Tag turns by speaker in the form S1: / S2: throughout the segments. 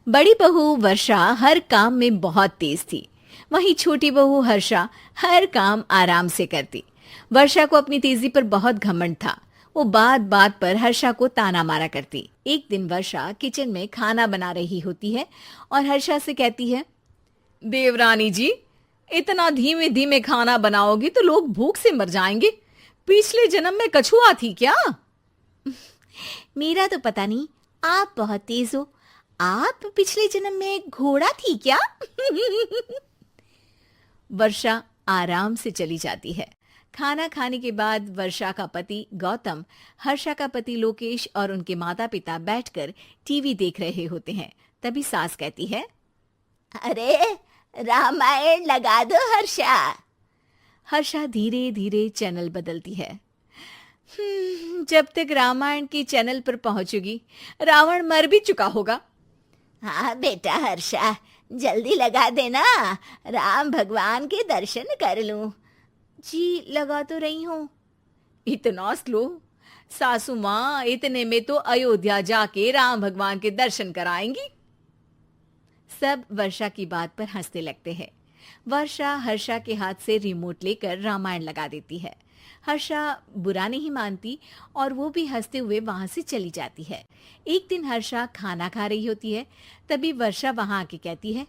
S1: बड़ी बहू वर्षा हर काम में बहुत तेज थी। वहीं छोटी बहू हर्षा हर काम आराम से करती। वर्षा को अपनी तेजी पर बहुत घमंड था। वो बात बात पर हर्षा को ताना मारा करती। एक दिन वर्षा किचन में खाना बना रही होती है और हर्षा से कहती है, देवरानी जी, इतना धीमे धीमे खाना बनाओगी तो लोग भूख से मर जाएंगे। पिछले जन्म में कछुआ थी क्या? मेरा तो पता नहीं, आप बहुत तेज हो। आप पिछले जन्म में घोड़ा थी क्या? वर्षा आराम से चली जाती है। खाना खाने के बाद वर्षा का पति गौतम, हर्षा का पति लोकेश और उनके माता पिता बैठकर टीवी देख रहे होते हैं। तभी सास कहती है,
S2: अरे रामायण लगा दो हर्षा।
S1: हर्षा धीरे धीरे चैनल बदलती है। जब तक रामायण के चैनल पर पहुंचेगी रावण मर भी चुका होगा।
S2: हाँ बेटा हर्षा, जल्दी लगा देना, राम भगवान के दर्शन कर लूं।
S1: जी लगा तो रही हूँ। इतना स्लो? सासू माँ इतने में तो अयोध्या जाके राम भगवान के दर्शन कराएंगी। सब वर्षा की बात पर हंसने लगते हैं। वर्षा हर्षा के हाथ से रिमोट लेकर रामायण लगा देती है। हर्षा बुरा नहीं मानती और वो भी हंसते हुए वहां से चली जाती है। एक दिन हर्षा खाना खा रही होती है। तभी वर्षा वहां आके कहती है,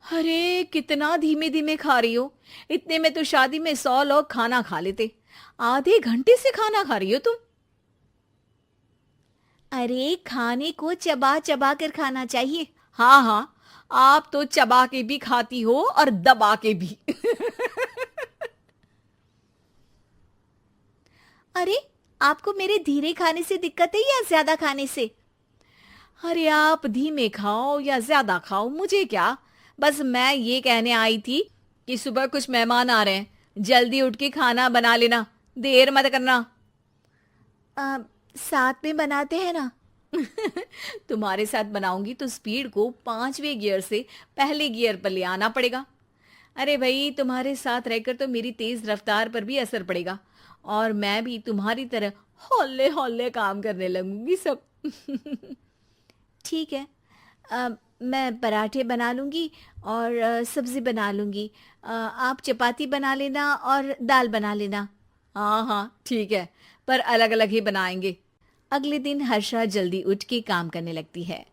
S1: अरे कितना धीमे धीमे खा रही हो। इतने में तो शादी में 100 लोग खाना खा लेते। आधे घंटे से खाना खा रही हो तुम। अरे खाने को चबा चबा कर खाना चाहिए। हाँ हाँ, आप तो चबा के भी खाती हो और दबा के भी। अरे आपको मेरे धीरे खाने से दिक्कत है या ज्यादा खाने से? अरे आप धीमे खाओ या ज्यादा खाओ मुझे क्या। बस मैं ये कहने आई थी कि सुबह कुछ मेहमान आ रहे हैं, जल्दी उठ के खाना बना लेना, देर मत करना। साथ में बनाते हैं ना। तुम्हारे साथ बनाऊंगी तो स्पीड को 5वें गियर से पहले गियर पर ले आना पड़ेगा। अरे भाई, तुम्हारे साथ रहकर तो मेरी तेज रफ्तार पर भी असर पड़ेगा और मैं भी तुम्हारी तरह हौले हौले काम करने लगूंगी सब। ठीक है, मैं पराठे बना लूंगी और सब्जी बना लूंगी। आप चपाती बना लेना और दाल बना लेना। हाँ हाँ ठीक है, पर अलग अलग ही बनाएंगे। अगले दिन हर्षा जल्दी उठ के काम करने लगती है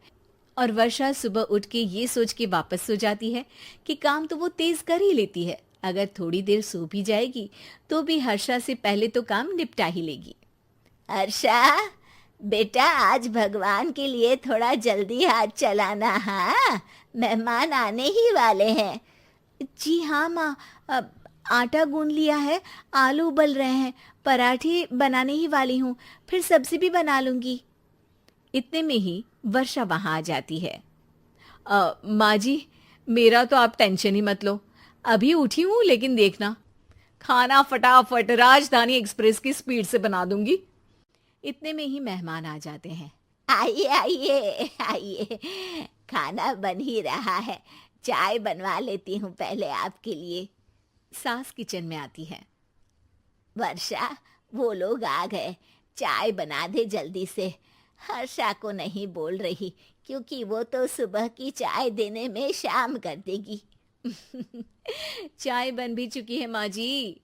S1: और वर्षा सुबह उठ के ये सोच के वापस सो जाती है कि काम तो वो तेज कर ही लेती है। अगर थोड़ी देर सो भी जाएगी तो भी हर्षा से पहले तो काम निपटा ही लेगी।
S2: हर्षा बेटा, आज भगवान के लिए थोड़ा जल्दी हाथ चलाना। हाँ, मेहमान आने ही वाले हैं।
S1: जी हाँ माँ, आटा गूंद लिया है, आलू उबल रहे हैं, पराठे बनाने ही वाली हूँ, फिर सब्जी भी बना लूंगी। इतने में ही वर्षा वहां आ जाती है। माँ जी, मेरा तो आप टेंशन ही मत लो, अभी उठी हूँ, लेकिन देखना खाना फटाफट राजधानी एक्सप्रेस की स्पीड से बना दूंगी। इतने में ही मेहमान आ जाते हैं।
S2: आइए आइए आइए, खाना बन ही रहा है, चाय बनवा लेती हूँ पहले आपके लिए।
S1: सास किचन में आती है।
S2: वर्षा, वो लोग आ गए, चाय बना दे जल्दी से। हर्षा को नहीं बोल रही क्योंकि वो तो सुबह की चाय देने में शाम कर देगी।
S1: चाय बन भी चुकी है माँ जी।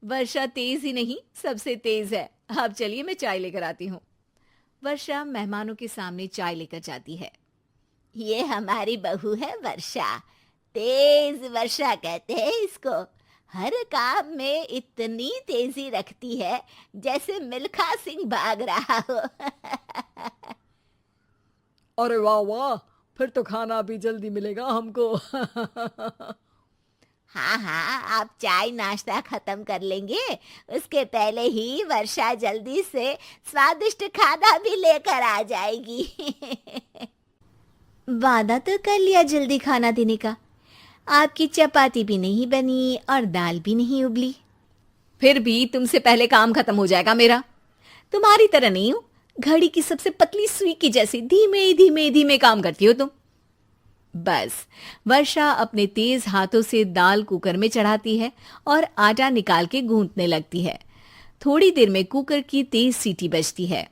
S1: वर्षा तेज ही नहीं, सबसे तेज है। आप चलिए, मैं चाय लेकर आती हूँ। वर्षा मेहमानों के सामने चाय लेकर जाती है।
S2: ये हमारी बहू है वर्षा, तेज वर्षा कहते हैं इसको। हर काम में इतनी तेजी रखती है जैसे मिल्खा सिंह भाग रहा हो।
S1: अरे वाह वाह, फिर तो खाना भी जल्दी मिलेगा हमको।
S2: हाँ हाँ, आप चाय नाश्ता खत्म कर लेंगे, उसके पहले ही वर्षा जल्दी से स्वादिष्ट खाना भी लेकर आ जाएगी।
S1: वादा तो कर लिया जल्दी खाना देने का। आपकी चपाती भी नहीं बनी और दाल भी नहीं उबली। फिर भी तुमसे पहले काम खत्म हो जाएगा मेरा। तुम्हारी तरह नहीं हूं, घड़ी की सबसे पतली सुई की जैसी धीमे धीमे धीमे काम करती हो तुम। बस वर्षा अपने तेज हाथों से दाल कुकर में चढ़ाती है और आटा निकाल के गूंथने लगती है। थोड़ी देर में कुकर की तेज सीटी बजती है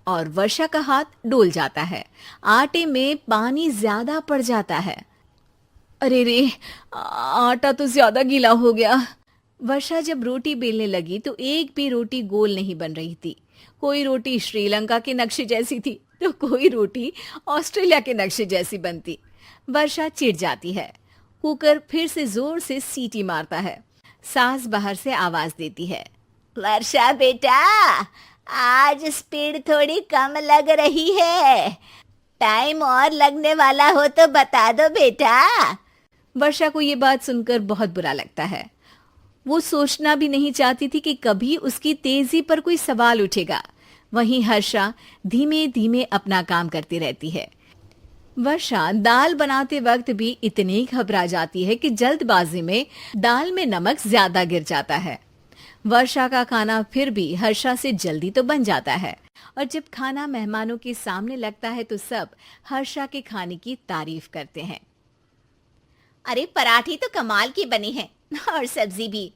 S1: और वर्षा का हाथ डोल जाता है। आटे में पानी ज्यादा पड़ जाता है। अरे रे, आटा तो ज्यादा गीला हो गया। वर्षा जब रोटी बेलने लगी तो एक भी रोटी गोल नहीं बन रही थी। कोई रोटी श्रीलंका के नक्शे जैसी थी तो कोई रोटी ऑस्ट्रेलिया के नक्शे जैसी बनती। वर्षा चिढ़ जाती है। कुकर फिर से जोर से सीटी मारता है। सास बाहर से आवाज देती है,
S2: वर्षा बेटा, आज स्पीड थोड़ी कम लग रही है। टाइम और लगने वाला हो तो बता दो बेटा।
S1: वर्षा को ये बात सुनकर बहुत बुरा लगता है। वो सोचना भी नहीं चाहती थी कि कभी उसकी तेजी पर कोई सवाल उठेगा। वहीं हर्षा धीमे धीमे अपना काम करती रहती है। वर्षा दाल बनाते वक्त भी इतनी घबरा जाती है कि जल्दबाजी में दाल में नमक ज्यादा गिर जाता है। वर्षा का खाना फिर भी हर्षा से जल्दी तो बन जाता है और जब खाना मेहमानों के सामने लगता है तो सब हर्षा के खाने की तारीफ करते हैं।
S2: अरे पराठी तो कमाल की बनी है और सब्जी भी।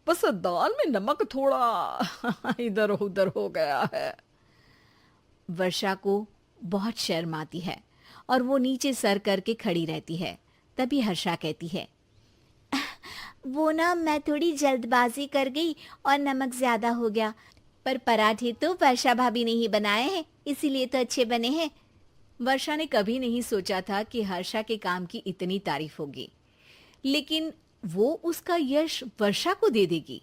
S1: बस दाल में नमक थोड़ा इधर उधर हो गया है। वर्षा को बहुत शर्म आती है और वो नीचे सर करके खड़ी रहती है। तभी हर्षा कहती है,
S2: वो ना मैं थोड़ी जल्दबाजी कर गई और नमक ज्यादा हो गया, पर पराठे तो वर्षा भाभी ने ही बनाए हैं, इसीलिए तो अच्छे बने हैं।
S1: वर्षा ने कभी नहीं सोचा था कि हर्षा के काम की इतनी तारीफ होगी, लेकिन वो उसका यश वर्षा को दे देगी।